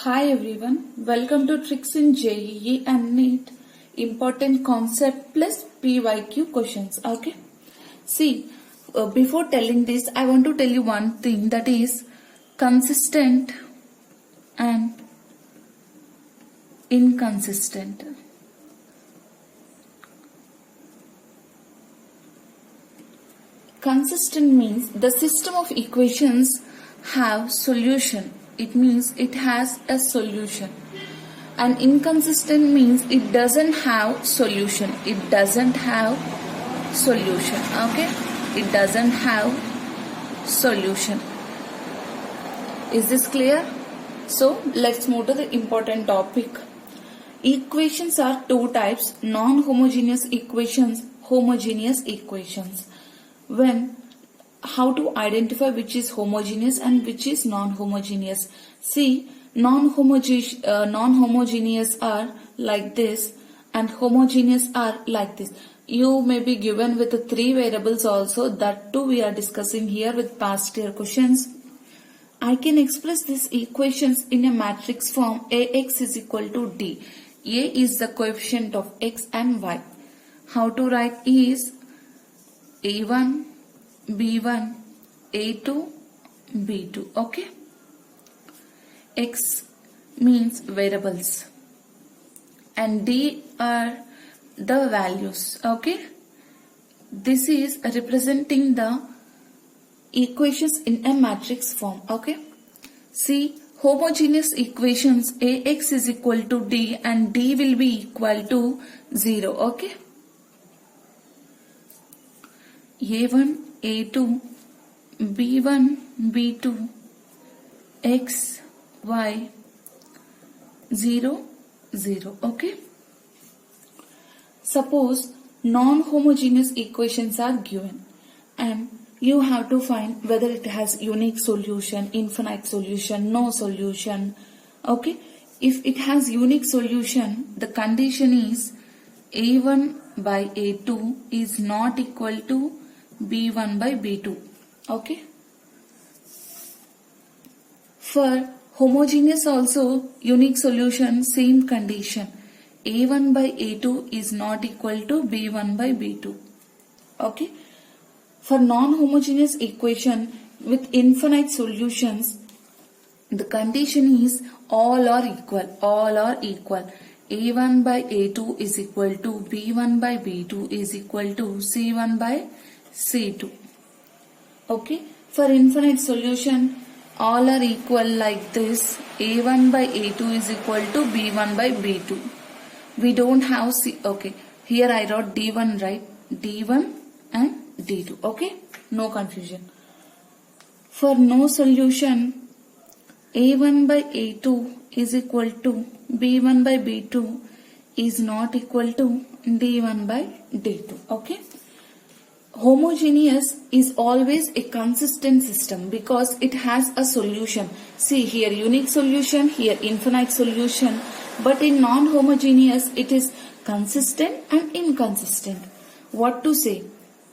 Hi everyone, welcome to Tricks in JEE and NEET Important Concept plus PYQ questions. Okay, see, before telling this, I want to tell you one thing, that is consistent and inconsistent. Consistent means the system of equations have solution. It means it has a solution. And inconsistent means it doesn't have solution. It doesn't have solution. Okay? It doesn't have solution. Is this clear? So let's move to the important topic. Equations are two types: non-homogeneous equations, homogeneous equations. How to identify which is homogeneous and which is non-homogeneous? See, non-homogeneous are like this and homogeneous are like this. You may be given with three variables also. That too we are discussing here with past year questions. I can express these equations in a matrix form. Ax is equal to D. A is the coefficient of x and y. How to write is A1, B1, A2, B2. Okay. X means variables and D are the values. Okay. This is representing the equations in a matrix form. Okay. See, homogeneous equations, Ax is equal to D and D will be equal to 0. Okay. A1, A2, B1, B2, X, Y, 0, 0. Okay. Suppose non-homogeneous equations are given and you have to find whether it has unique solution, infinite solution, no solution. Okay. If it has unique solution, the condition is A1 by A2 is not equal to B1 by B2. Okay. For homogeneous also, unique solution, same condition. A1 by A2 is not equal to B1 by B2. Okay. For non-homogeneous equation with infinite solutions, the condition is all are equal. All are equal. A1 by A2 is equal to B1 by B2 is equal to C1 by C2. Okay. For infinite solution, all are equal like this. A1 by A2 is equal to B1 by B2. We don't have C. Okay. Here I wrote D1, right? D1 and D2. Okay. No confusion. For no solution, A1 by A2 is equal to B1 by B2 is not equal to D1 by D2. Okay. Homogeneous is always a consistent system because it has a solution. See, here unique solution, here infinite solution. But in non-homogeneous, it is consistent and inconsistent. What to say?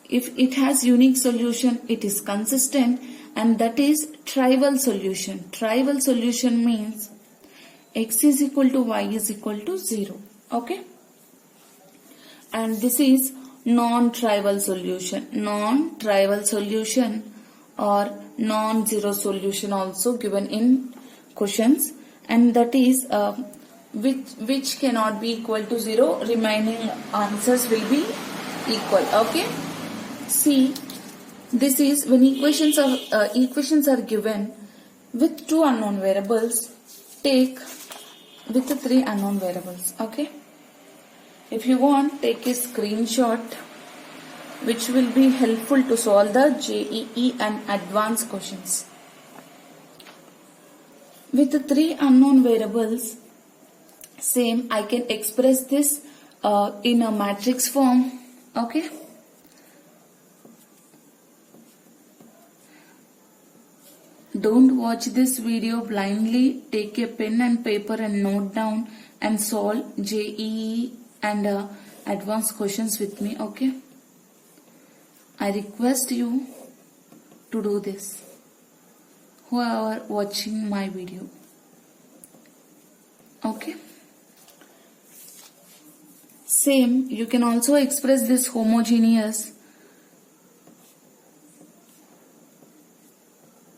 If it has unique solution, it is consistent, and that is trivial solution. Trivial solution means x is equal to y is equal to 0. Okay. And this is non-trivial solution. Non-trivial solution or non-zero solution also given in questions, and that is which cannot be equal to 0. Remaining answers will be equal. Okay. See, this is when equations are given with two unknown variables. Take with the three unknown variables. Okay. If you want, take a screenshot which will be helpful to solve the JEE and advanced questions. With the three unknown variables, same, I can express this in a matrix form. Okay. Don't watch this video blindly. Take a pen and paper and note down and solve JEE and advanced questions with me. Okay. I request you to do this, who are watching my video. Okay. Same, you can also express this homogeneous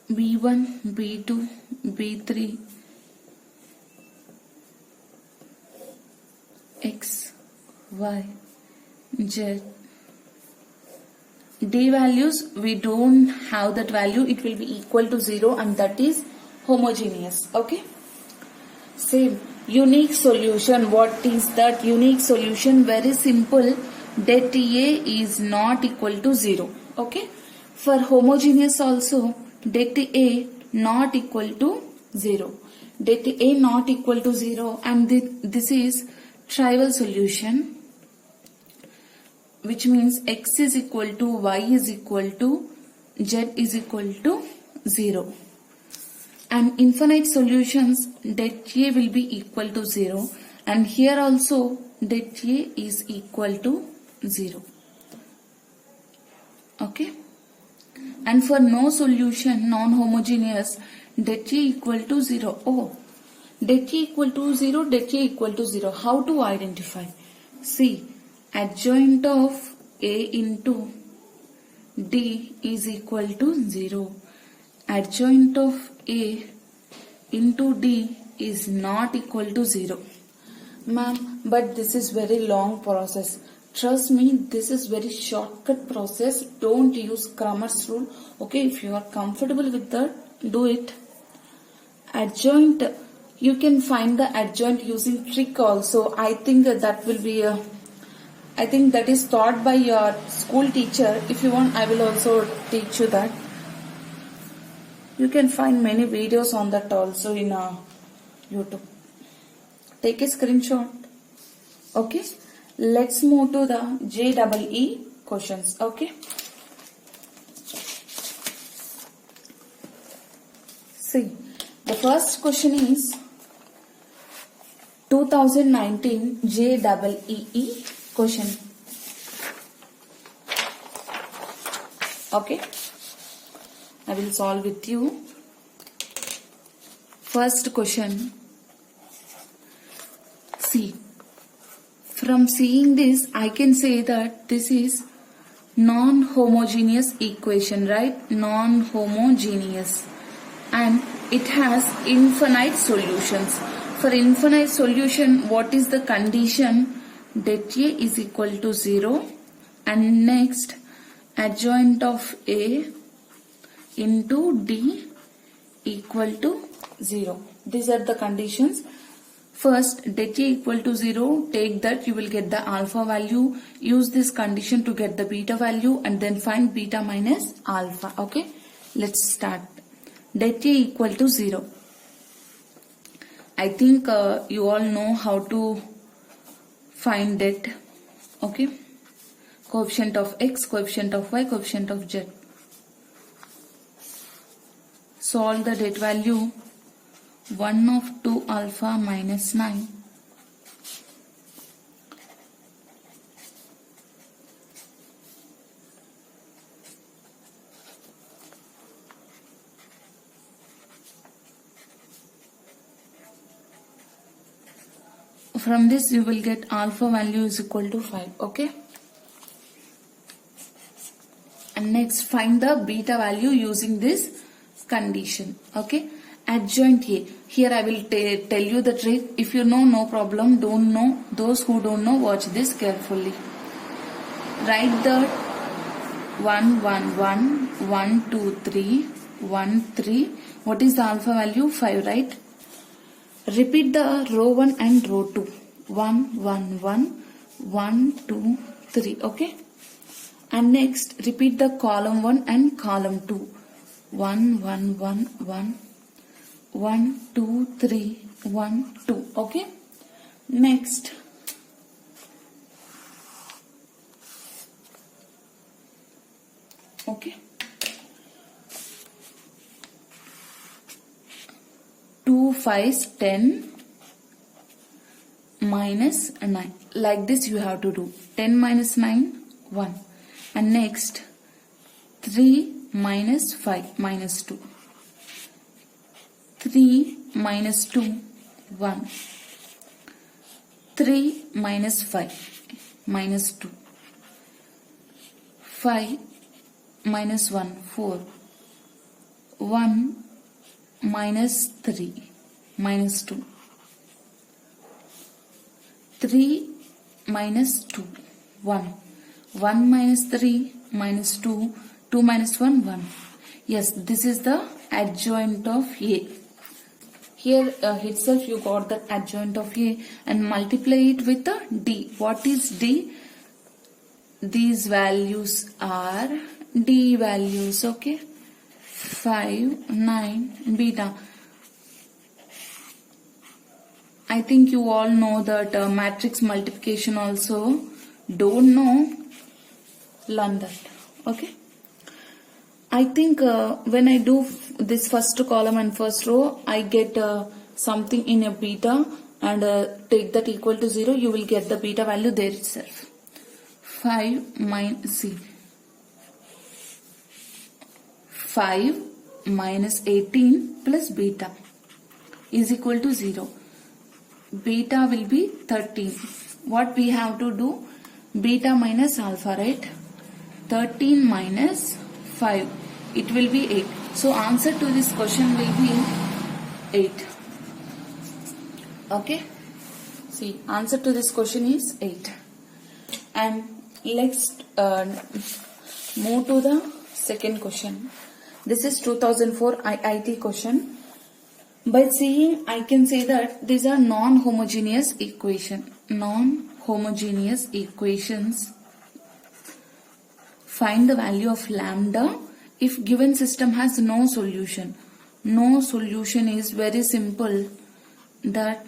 B1, B2, B3, X, Y, Z. D values, we don't have that value, it will be equal to 0 and that is homogeneous. Okay. Same, unique solution. What is that unique solution? Very simple. Det A is not equal to 0. Okay. For homogeneous also, det A not equal to 0. Det A not equal to 0 and this is trivial solution, which means x is equal to y is equal to z is equal to 0. And infinite solutions, det A will be equal to 0 and here also det A is equal to 0. Okay. And for no solution, non-homogeneous, det A equal to 0. Oh, det A equal to 0, det A equal to 0. How to identify? See, adjoint of A into D is equal to 0. Adjoint of A into D is not equal to 0. Ma'am, but this is very long process. Trust me, this is very shortcut process. Don't use Cramer's rule. Okay, if you are comfortable with that, do it. Adjoint, you can find the adjoint using trick also. I think that will be I think that is taught by your school teacher. If you want, I will also teach you that. You can find many videos on that also in YouTube. Take a screenshot. Okay. Let's move to the JEE questions. Okay. See, the first question is 2019 JEE question. Okay. I will solve with you. First question. See, from seeing this, I can say that this is non-homogeneous equation, right? Non-homogeneous. And it has infinite solutions. For infinite solution, what is the condition? Det A is equal to 0. And next, adjoint of A into D equal to 0. These are the conditions. First, det A equal to 0, take that, you will get the alpha value. Use this condition to get the beta value and then find beta minus alpha. Okay, let's start. Det A equal to 0. I think you all know how to find det. Okay, coefficient of x, coefficient of y, coefficient of z. Solve the det value. 1 of 2 alpha minus 9. From this you will get alpha value is equal to 5. Okay. And next find the beta value using this condition. Okay. Adjoint A. Here I will tell you the trick. If you know, no problem. Don't know. Those who don't know, watch this carefully. Write the 1, 1, 1, 1, 2, 3, 1, 3. What is the alpha value? 5, right? Repeat the row 1 and row 2. 1, 1, 1, 1, 2, 3. Okay? And next, repeat the column 1 and column 2. 1, 1, 1, 1. 1, 2, 3, 1, 2. Okay. Next. Okay. 2 5s 10 minus 9. Like this you have to do. 10 minus 9, 1. And next 3 minus 5 minus 2. 3 minus 2, 1. 3 minus 5 minus 2. 5 minus 1 4. 1 minus 3 minus 2. 3 minus 2 1. 1 minus 3 minus 2. 2 minus 1 1. Yes, this is the adjoint of A. Here itself you got the adjoint of A and multiply it with the D. What is D? These values are D values, okay? 5, 9, beta. I think you all know that matrix multiplication also. Don't know? Learn that, okay? I think when I do this first column and first row, I get something in a beta and take that equal to 0, you will get the beta value there itself. 5 minus 18 plus beta is equal to 0. Beta will be 13. What we have to do? Beta minus alpha, right? 13 minus 5. It will be 8. So answer to this question will be 8. Okay. See, answer to this question is 8. And let's move to the second question. This is 2004 IIT question. By seeing, I can say that these are non-homogeneous equation. Non-homogeneous equations. Find the value of lambda if given system has no solution. No solution is very simple, that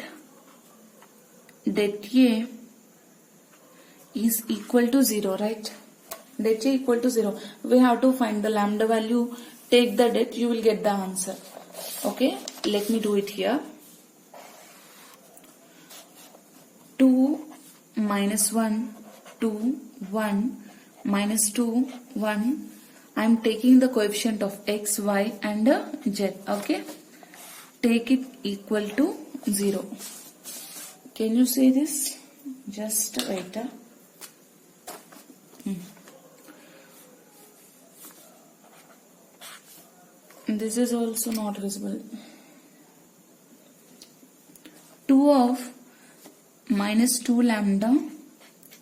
det A is equal to 0, right? Det A equal to 0. We have to find the lambda value, take the det, you will get the answer. Okay, let me do it here. 2 minus 1, 2, 1, minus 2, 1. I am taking the coefficient of x, y and z. Okay, take it equal to 0. Can you see this? Just wait. This is also not visible. 2 of minus 2 lambda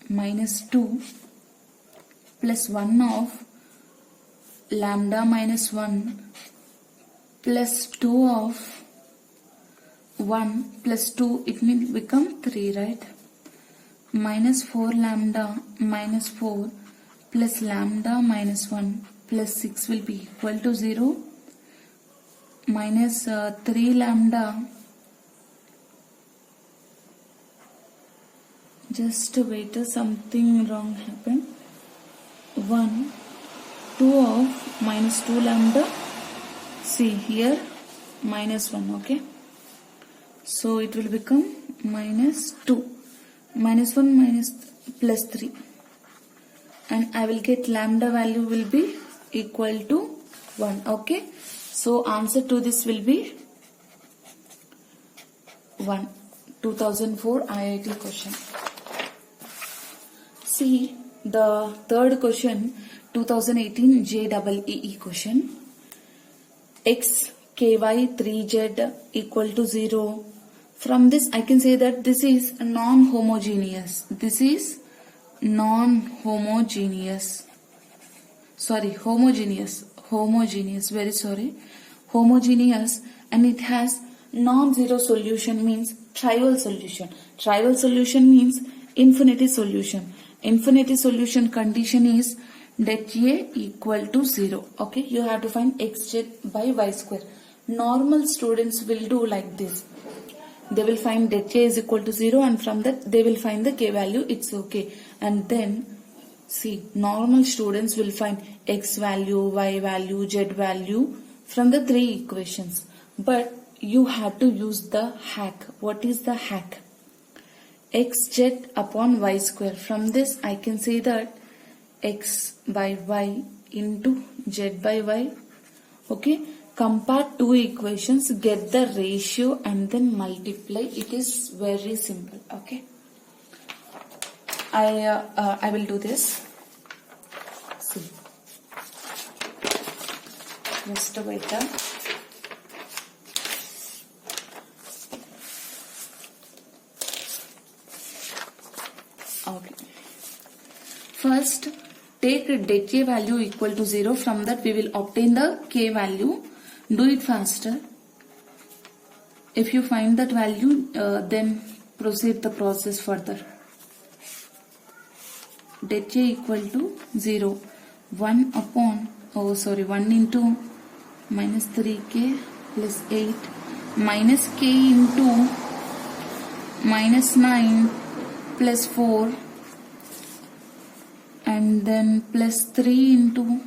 minus 2 plus 1 of lambda minus 1 plus 2 of 1 plus 2, it will become 3, right? Minus 4 lambda minus 4 plus lambda minus 1 plus 6 will be equal to 0. Minus 3 lambda, just wait, something wrong happened. 1, 2 of minus 2 lambda, see here minus 1, okay? So it will become minus 2, minus 1 minus plus 3, and I will get lambda value will be equal to 1, okay? So answer to this will be 1. 2004 IIT question. See the third question, 2018 JEE question. X, ky, 3z equal to 0. From this I can say that this is non-homogeneous. This is non-homogeneous. Sorry, homogeneous. Homogeneous, very sorry. Homogeneous, and it has non-zero solution, means trivial solution. Trivial solution means infinity solution. Infinity solution condition is det A equal to 0. Okay, you have to find xz by y square. Normal students will do like this. They will find det A is equal to 0, and from that they will find the k value. It's okay. And then see, normal students will find x value, y value, z value from the 3 equations. But you have to use the hack. What is the hack? Xz upon y square. From this I can say that x by y into z by y. Okay, compare 2 equations, get the ratio and then multiply. It is very simple. Okay. I will do this. See, just wait. Okay. First, take det k value equal to 0. From that, we will obtain the k value. Do it faster. If you find that value, then proceed the process further. Det k equal to 0. 1 into minus 3k plus 8 minus k into minus 9 plus 4 and then plus 3 into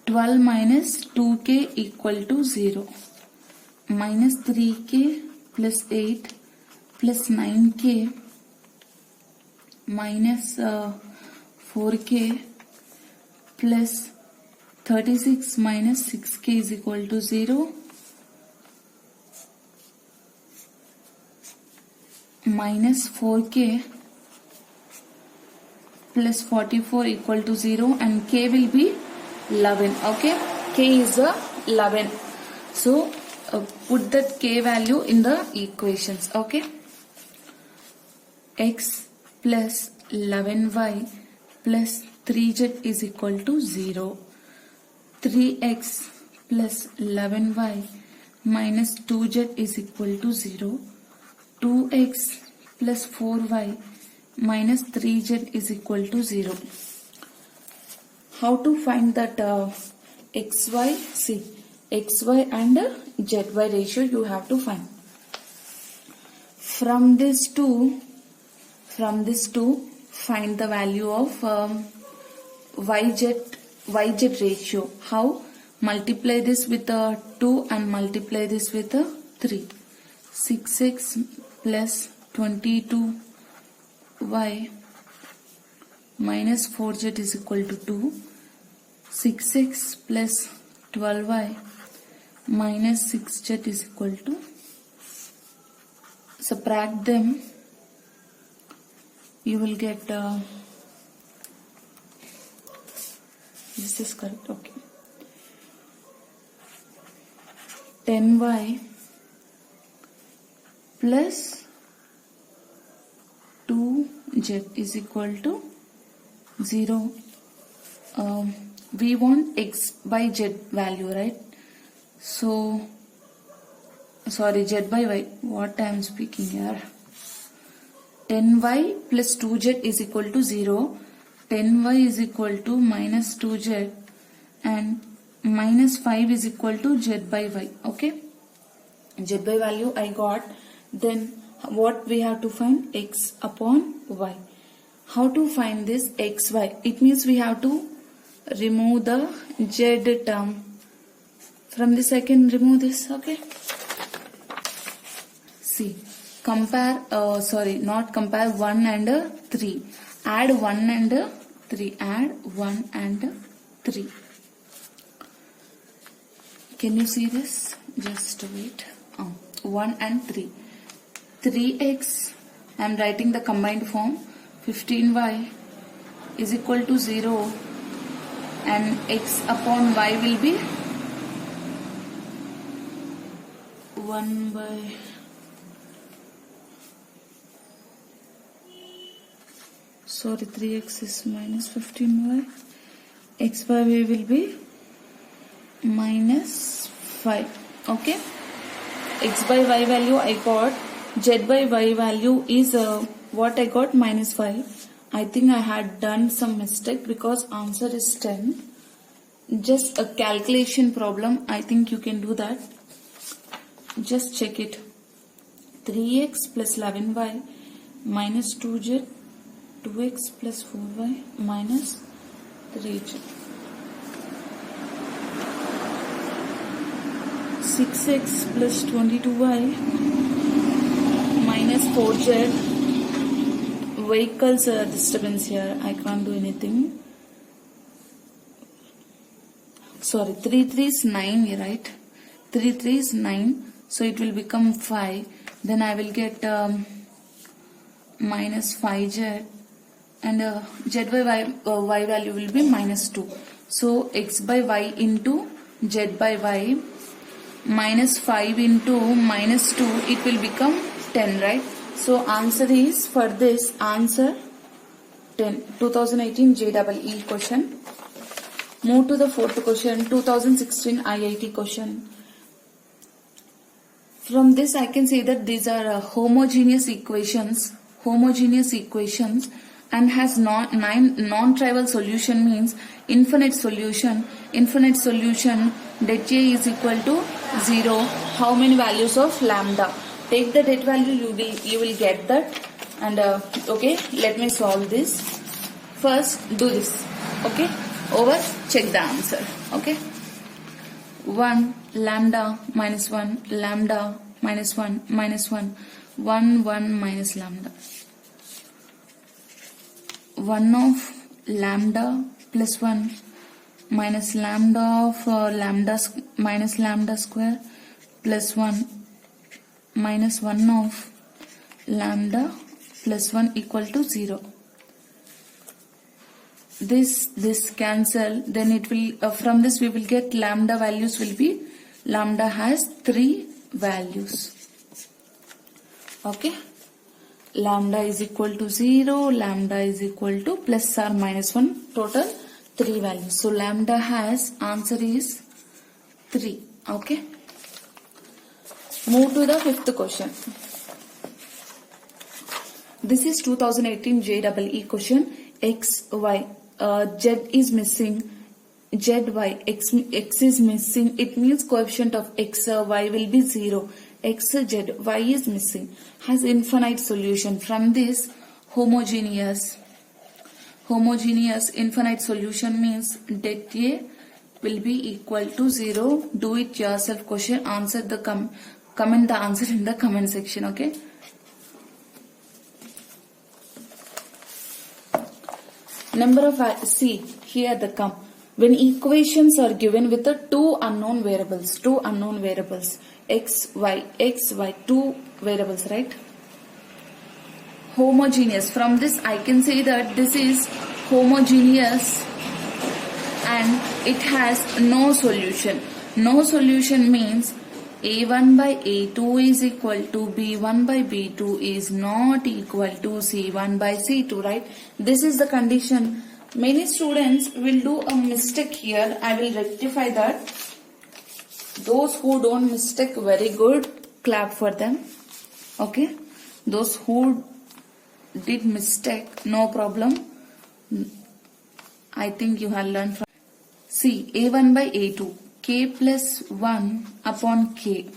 12 minus 2k equal to 0. Minus 3k plus 8 plus 9k minus 4k plus 36 minus 6k is equal to 0. Minus 4k plus 44 equal to 0 and k will be 11. Okay, k is 11. So put that k value in the equations. Okay, x plus 11y plus 3z is equal to 0. 3x plus 11y minus 2z is equal to 0. 2x plus 4y minus 3z is equal to 0. How to find that xy? See, xy and zy ratio you have to find. From this to find the value of yz ratio. How? Multiply this with 2 and multiply this with 3. 6x plus 22y minus 4z is equal to 2. 6x plus 12y minus 6z is equal to, subtract them, you will get this is correct. Okay, 10y plus 2z is equal to 0. We want x by z value, right? So sorry, z by y, what I am speaking here. 10y plus 2z is equal to 0. 10y is equal to minus 2z and minus 5 is equal to z by y. Okay, z by value I got. Then what we have to find? X upon y. How to find this xy? It means we have to remove the z term. From this I can remove this. Okay, see, compare, not compare 1 and 3. Add 1 and 3. Add 1 and 3. Can you see this? Just wait. 1 and 3. 3x, I am writing the combined form. 15y is equal to 0 and x upon y will be 1 by sorry 3x is minus 15y, x by y will be minus 5. Okay, x by y value I got, z by y value is what I got, minus 5. I think I had done some mistake because answer is 10. Just a calculation problem. I think you can do that. Just check it. 3x plus 11y minus 2z, 2x plus 4y minus 3z. 6x plus 22y minus 4z. Vehicles disturbance here. I can't do anything. Sorry, 3 3 is 9, right? 3 3 is 9. So it will become 5. Then I will get minus 5z and z by y value will be minus 2. So x by y into z by y minus 5 into minus 2, it will become 10, right? So answer is, for this answer 10. 2018 JEE question. Move to the fourth question, 2016 IIT question. From this I can say that these are homogeneous equations, and has non-trivial solution, means infinite solution. Infinite solution, det A is equal to 0. How many values of lambda? Take the det value, you will get that. And okay, let me solve this. First do this. Okay, over, check the answer. Okay, 1 lambda minus 1 lambda minus 1 minus 1 1 1 minus lambda, 1 of lambda plus 1 minus lambda of lambda minus lambda square plus 1 minus 1 of lambda plus 1 equal to 0. This cancel, then it will from this we will get lambda values will be, lambda has 3 values. Okay, lambda is equal to 0, lambda is equal to plus or minus 1, total 3 values. So lambda has, answer is 3. Okay, move to the fifth question. This is 2018 JEE question. X, Y, Z is missing, Z, Y, X is missing. It means coefficient of X, Y will be 0. X, Z, Y is missing. Has infinite solution. From this, homogeneous infinite solution means det A will be equal to 0. Do it yourself question. Answer the comment the answer in the comment section. Okay. Number of see here the when equations are given with the two unknown variables, x y, 2 variables, right? Homogeneous. From this I can say that this is homogeneous and it has no solution. No solution means A1 by A2 is equal to B1 by B2 is not equal to C1 by C2, right? This is the condition. Many students will do a mistake here. I will rectify that. Those who don't mistake, very good. Clap for them. Okay. Those who did mistake, no problem. I think you have learned from. See, A1 by A2. K plus 1 upon K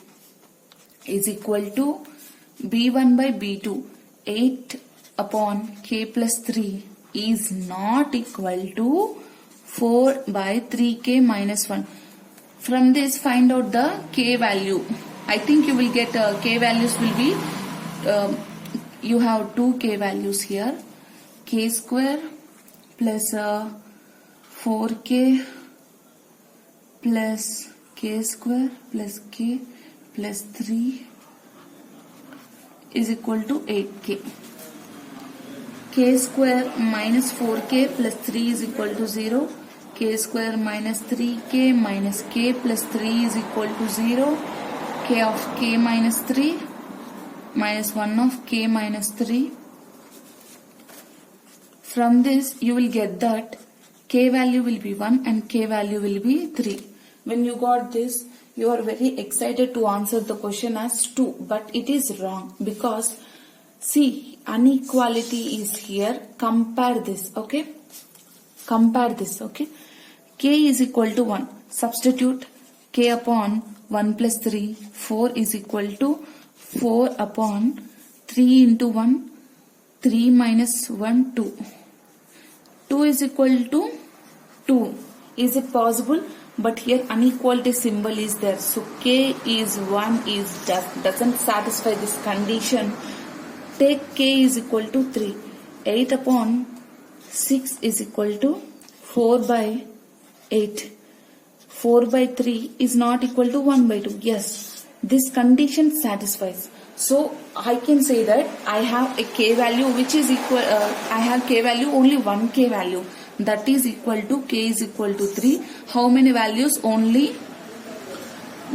is equal to B1 by B2. 8 upon K plus 3 is not equal to 4 by 3K minus 1. From this find out the K value. I think you will get K values will be, you have 2 K values here. K square plus 4K plus K square plus K plus 3 is equal to 8K. K square minus 4K plus 3 is equal to 0. K square minus 3K minus K plus 3 is equal to 0. K of K minus 3 minus 1 of K minus 3. From this you will get that K value will be 1 and K value will be 3. When you got this, you are very excited to answer the question as 2, but it is wrong because see, inequality is here. Compare this, okay? Compare this, okay? K is equal to 1. Substitute K upon 1 plus 3. 4 is equal to 4 upon 3 into 1. 3 minus 1, 2. 2 is equal to 2. Is it possible? But here inequality symbol is there. So K is 1 is doesn't satisfy this condition. Take K is equal to 3. 8 upon 6 is equal to 4 by 8. 4 by 3 is not equal to 1 by 2. Yes. this condition satisfies. So I can say that I have a k value which is equal, I have k value, only one k value, that is equal to k is equal to 3. How many values? Only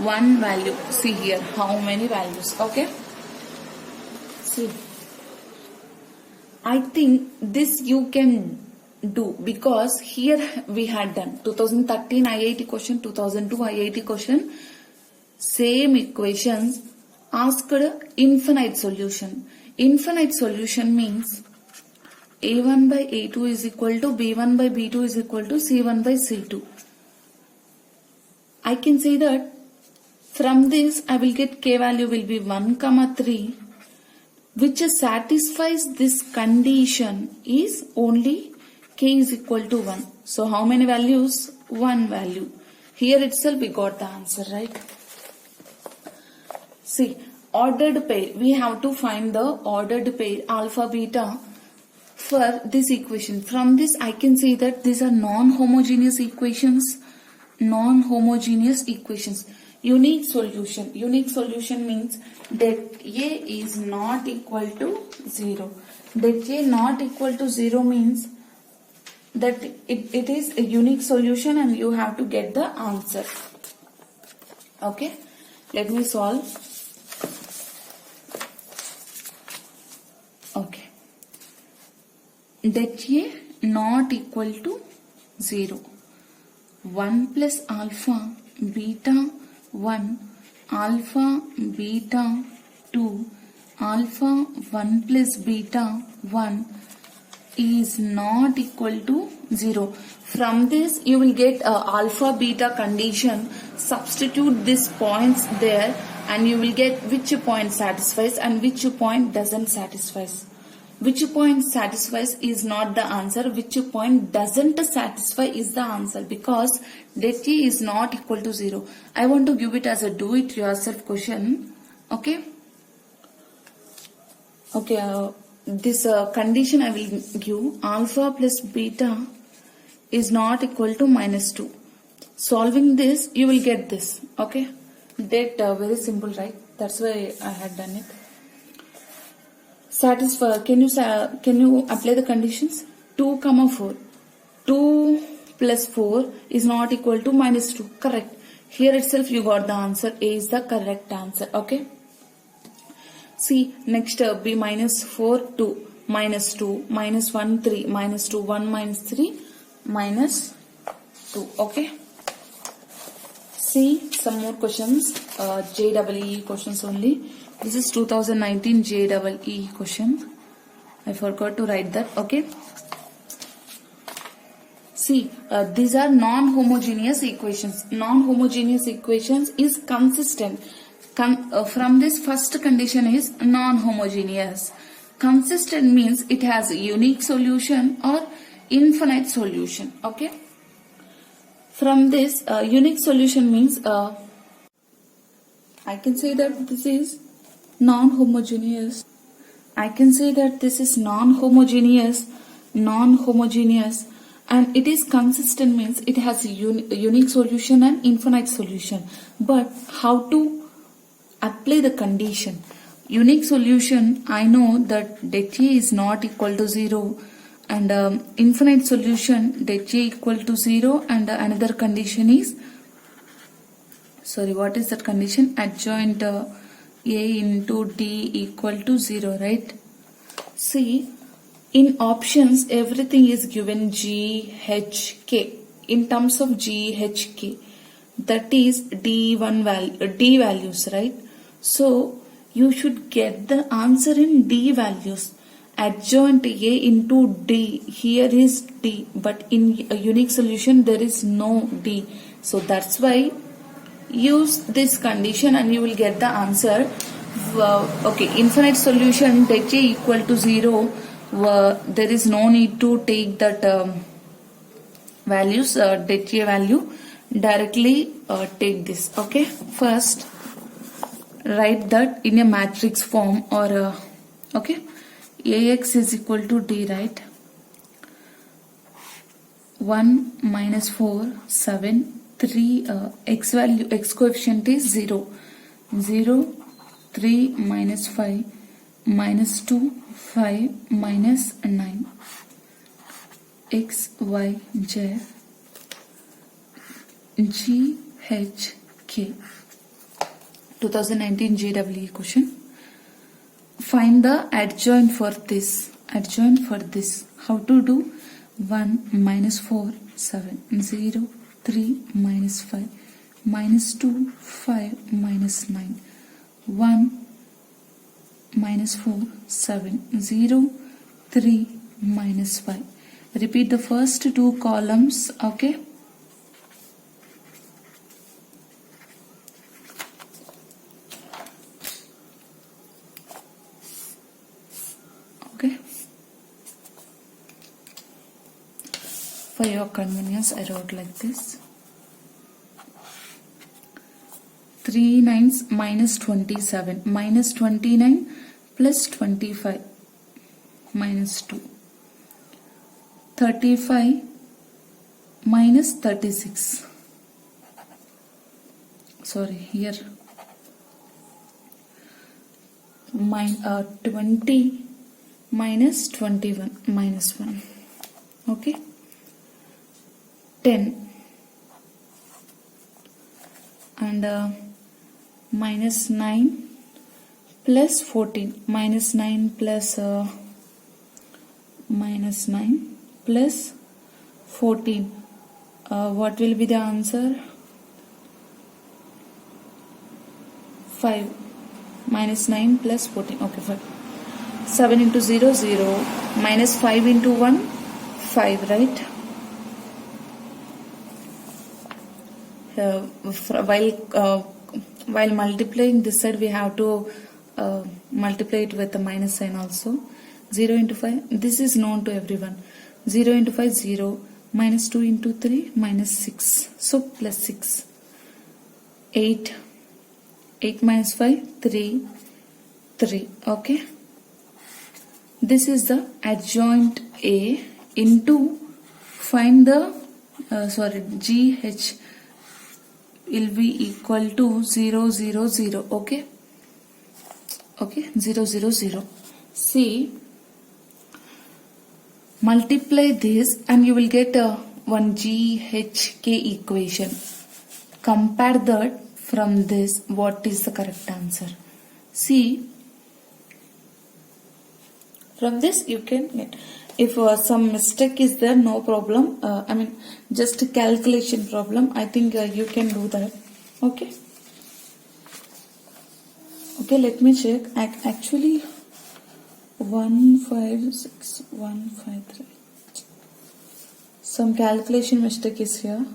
one value. See here how many values. Okay, see, I think this you can do, because here we had done 2013 IIT question, 2002 IIT question, same equations, asked infinite solution. Infinite solution means a1 by a2 is equal to b1 by b2 is equal to c1 by c2. I can say that from this I will get k value will be 1 comma 3, which satisfies this condition is only k is equal to 1. So how many values? One value. Here itself we got the answer, right? See, ordered pair, we have to find the ordered pair alpha beta for this equation. From this I can say that these are non-homogeneous equations. Non-homogeneous equations. Unique solution. Unique solution means that A is not equal to 0. That A not equal to 0 means that it is a unique solution and you have to get the answer. Okay, let me solve. Okay, that A not equal to 0. 1 plus alpha beta 1 alpha beta 2 alpha 1 plus beta 1 is not equal to 0. From this you will get alpha beta condition. Substitute these points there and you will get which point satisfies and which point doesn't satisfies. Which point satisfies is not the answer, which point doesn't satisfy is the answer, because that A is not equal to 0. I want to give it as a do it yourself question. Okay, okay, this condition I will give, alpha plus beta is not equal to -2. Solving this you will get this. Okay, that very simple, right? That's why I had done it. Satisfy, can you apply the conditions? 2 comma 4, 2 plus 4 is not equal to -2. Correct. Here itself you got the answer. A is the correct answer. Okay, see, next b minus 4 2 minus 2 minus 1 3 minus 2 1 minus 3 minus 2. Okay, see some more questions. JEE questions only. This is 2019 JEE question. I forgot to write that. Okay, see, these are non-homogeneous equations. Non-homogeneous equations is consistent. From this first condition is non-homogeneous. Consistent means it has a unique solution or infinite solution. Okay, from this unique solution means I can say that this is non-homogeneous. I can say that this is non-homogeneous, and it is consistent means it has a unique solution and infinite solution. But how to apply the condition? Unique solution, I know that det A is not equal to 0, and infinite solution det A equal to 0, and another condition is, sorry, what is that condition? Adjoint A into D equal to 0, right? See, in options everything is given G, H, K. In terms of G, H, K, that is D values, right? So you should get the answer in D values. Adjoint A into D, here is D, but in a unique solution there is no D. So that's why use this condition and you will get the answer. Okay, infinite solution det A equal to 0. There is no need to take that values, det A value, directly take this. Okay, first write that in a matrix form, or okay, Ax is equal to D, right? 1 minus 4 7 3 x value, x coefficient is 0. 0, 3 minus 5 minus 2, 5 minus 9. X, Y, Z, G, H, K. 2019 JEE question. Find the adjoint for this. Adjoint for this. How to do? 1 minus 4, 7. 0, 3 minus 5 minus 2, 5 minus 9. 1 minus 4, 7. 0, 3 minus 5. Repeat the first two columns. Okay. Okay. For your convenience, I wrote like this. 3 9s minus 27 minus 29 plus 25 minus 2. 35 minus 36. Sorry, here. 20 minus 21 minus 1. Okay. 10 and minus 9 plus 14 minus 9 plus minus 9 plus 14. What will be the answer? 5 minus 9 plus 14. Okay, 5. 7 into 0, 0. Minus 5 into 1, 5, right? While multiplying this side, we have to multiply it with the minus sign also. 0 into 5, this is known to everyone. 0 into 5, 0. Minus 2 into 3, minus 6. So, plus 6. 8. 8 minus 5, 3. 3. Okay. This is the adjoint A into find the, GH will be equal to 0, 0, 0. Okay. Okay. 0, 0, 0. See. Multiply this and you will get one GHK equation. Compare that from this. What is the correct answer? See, from this you can get. If some mistake is there, no problem. Just a calculation problem. I think you can do that. Okay. Okay, let me check. Actually, 156,153. Some calculation mistake is here.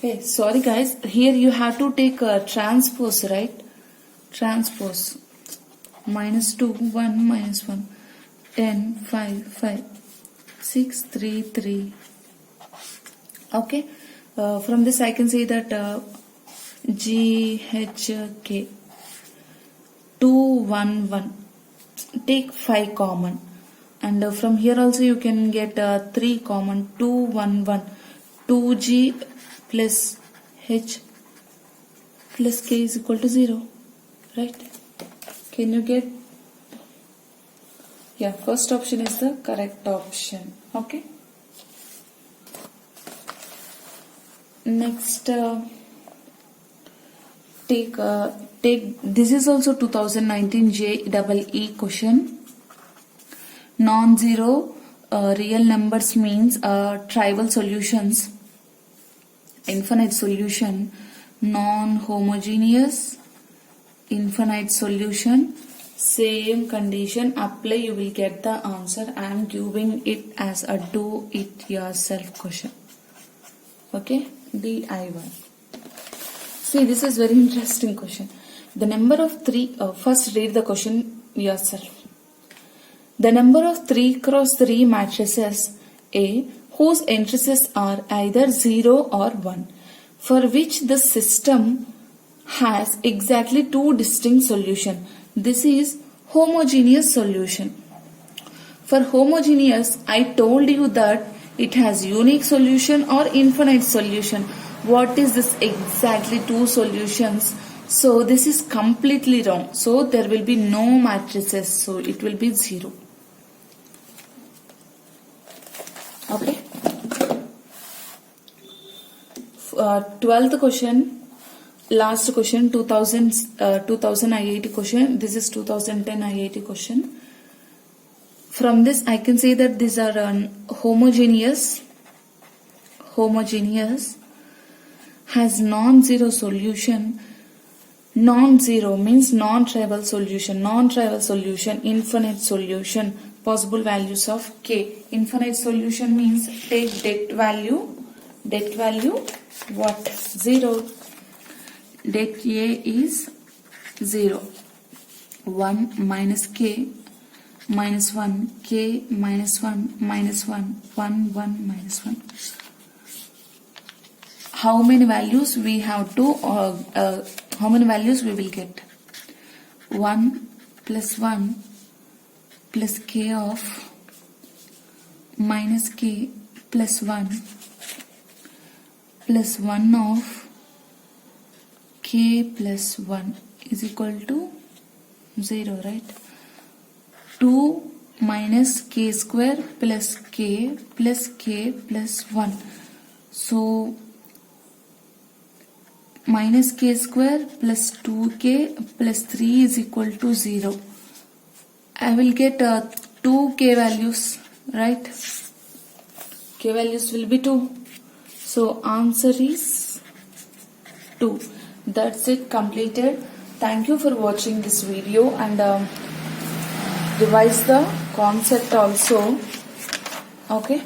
Hey, sorry guys. Here you have to take a transpose, right? Transpose. Minus 2, 1, minus 1. 10, 5, 5. 6, 3, 3. Okay. From this I can say that GHK 2, 1, 1. Take 5 common. And from here also you can get 3 common. 2, 1, 1. 2G plus H plus K is equal to 0. Right? Can you get? Yeah, first option is the correct option. Okay. Next, take this is also 2019 JEE question. Non-zero real numbers means trivial solutions, infinite solution, non-homogeneous, infinite solution. Same condition apply, you will get the answer. I am giving it as a do it yourself question. Okay, DIY. See, this is very interesting question. The number of 3, first read the question yourself. The number of 3 cross 3 matrices A whose entries are either 0 or 1, for which the system has exactly 2 distinct solutions. This is homogeneous solution. For homogeneous, I told you that it has unique solution or infinite solution. What is this exactly? Two solutions. So this is completely wrong. So there will be no matrices. So it will be 0. Okay. 12th question, last question, 2000 IIT question. This is 2010 IIT question. From this I can say that these are homogeneous has non-zero solution. Non-zero means non-trivial solution, infinite solution, possible values of k. Infinite solution means take det value what? 0. Det A is 0. 1 minus k minus 1, k minus 1 minus 1, 1 minus 1. How many values we have to how many values we will get? 1 plus 1 plus k of minus k plus 1 plus 1 of k plus 1 is equal to 0, right? 2 minus k square plus k plus 1. So minus k square plus 2k plus 3 is equal to 0. I will get 2 k values, right? K values will be 2. So answer is 2. That's it, completed. Thank you for watching this video, and revise the concept also. Okay.